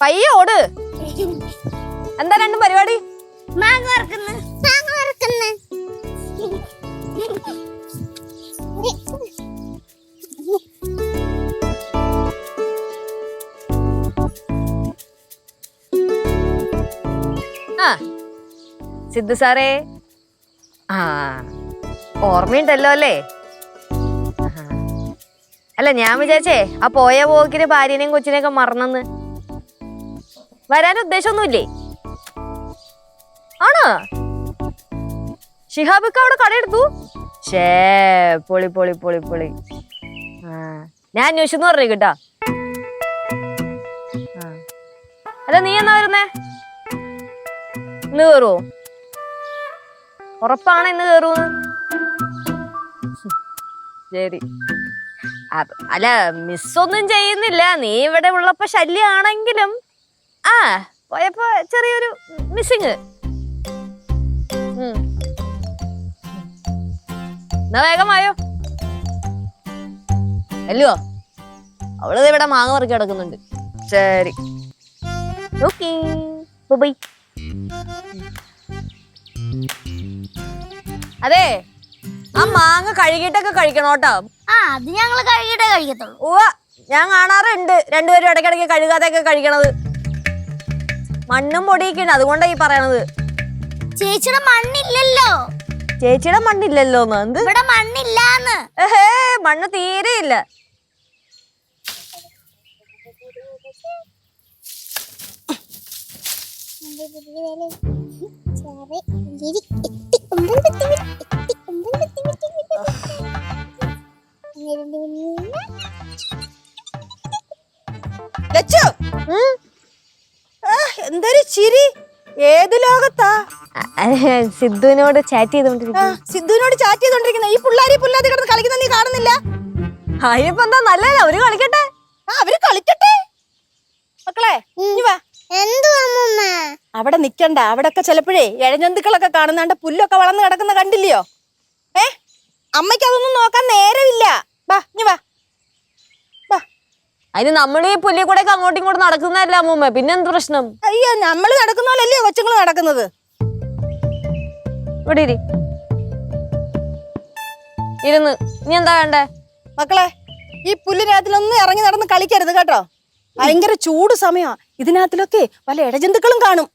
പയ്യെ ഓട്. എന്താ രണ്ടും പരിപാടി? മാങ്ങ വറക്കുന്നു. ആ സിദ്ധു സാറേ, ആ ഓർമ്മയുണ്ടല്ലോ അല്ലേ? അല്ല, ഞാൻ വിചാരിച്ചേ ആ പോയ പോക്കിന് ഭാര്യനെയും കൊച്ചിനെയൊക്കെ മറന്നെന്ന്. വരാൻ ഉദ്ദേശമൊന്നുമില്ലേ? ആണോ? ഷിഹാബിക്ക് അവിടെ കടയെടുത്തു? ഷേ, പൊളി പൊളി പൊളി പൊളി. ആ ഞാൻ അന്വേഷിച്ചെന്ന് പറഞ്ഞു കേട്ടാ. അല്ല, നീ എന്നാ വരുന്നേ? ഇന്ന് കേറുവോ? ഉറപ്പാണ് ഇന്ന് കേറുവെന്ന്? ശരി. അല്ല, മിസ്സൊന്നും ചെയ്യുന്നില്ല. നീ ഇവിടെ ഉള്ളപ്പോ ശല്യാണെങ്കിലും ആ പോയപ്പോ ചെറിയൊരു മിസ്സിങ്. എന്നാ വേഗമായോ. അല്ലോ, അവള് ഇവിടെ മാങ്ങ പറിക്കി കിടക്കുന്നുണ്ട്. ശരി, ഓക്കേ, ബൈ. അതെ, ആ മാങ്ങ കഴുകിയിട്ടൊക്കെ കഴിക്കണോട്ടോ. ആ, അത് ഞങ്ങള് കഴുകിയിട്ടേ കഴിക്കത്തുള്ളൂ. ഉവ്വ, ഞാൻ കാണാറുണ്ട് രണ്ടുപേരും ഇടയ്ക്കിടയ്ക്ക് കഴുകാതെയൊക്കെ കഴിക്കണത്. മണ്ണും പൊടിയൊക്കെ ഉണ്ട്, അതുകൊണ്ടാ ഈ പറയണത്. ചേച്ചിയുടെ മണ്ണില്ലല്ലോ. ചേച്ചിയുടെ മണ്ണില്ലല്ലോന്ന്? എന്ത് ഇവിടെ മണ്ണില്ലാന്ന്? ഏഹേ, മണ്ണ് തീരെ ഇല്ല. എന്തൊരു ചിരി! ഏത് ലോകത്താ? സിദ്ധുവിനോട് ചാറ്റ് ചെയ്തോണ്ടിരിക്കുന്നു. സിദ്ധുവിനോട് ചാറ്റ് ചെയ്തോണ്ടിരിക്കുന്ന ഈ പിള്ളേരി പുല്ലാതെ കിടന്ന് കളിക്കുന്ന നീ കാണുന്നില്ല? അതിനിപ്പോ എന്താ, നല്ലതല്ല, അവര് കളിക്കട്ടെ. അവര് കളിക്കട്ടെ. മക്കളെ, വാ. അവിടെ നിക്കണ്ട. അവിടൊക്കെ ചിലപ്പോഴേ ഇഴജന്തുക്കളൊക്കെ കാണുന്നാണ്ട് പുല്ലൊക്കെ വളർന്ന് കിടക്കുന്ന കണ്ടില്ലയോ? അമ്മയ്ക്ക് അതൊന്നും നോക്കാൻ നേരമില്ല. വാ, വാ. അതിന് നമ്മളീ പുല്ലി കൂടെ അങ്ങോട്ടും ഇങ്ങോട്ടും നടക്കുന്നതല്ല അമ്മൂമ്മ, പിന്നെന്ത് പ്രശ്നം? അയ്യോ, നമ്മള് നടക്കുന്ന പോലല്ലേ കൊച്ചുങ്ങള് നടക്കുന്നത്. ഇവിടെ ഇരുന്ന് ഇനി എന്താ വേണ്ടേ? മക്കളെ, ഈ പുല്ലിനകത്തിലൊന്നും ഇറങ്ങി നടന്ന് കളിക്കരുത് കേട്ടോ. ഭയങ്കര ചൂട് സമയമാ. ഇതിനകത്തിലൊക്കെ വല്ല ഇഴജന്തുക്കളും കാണും.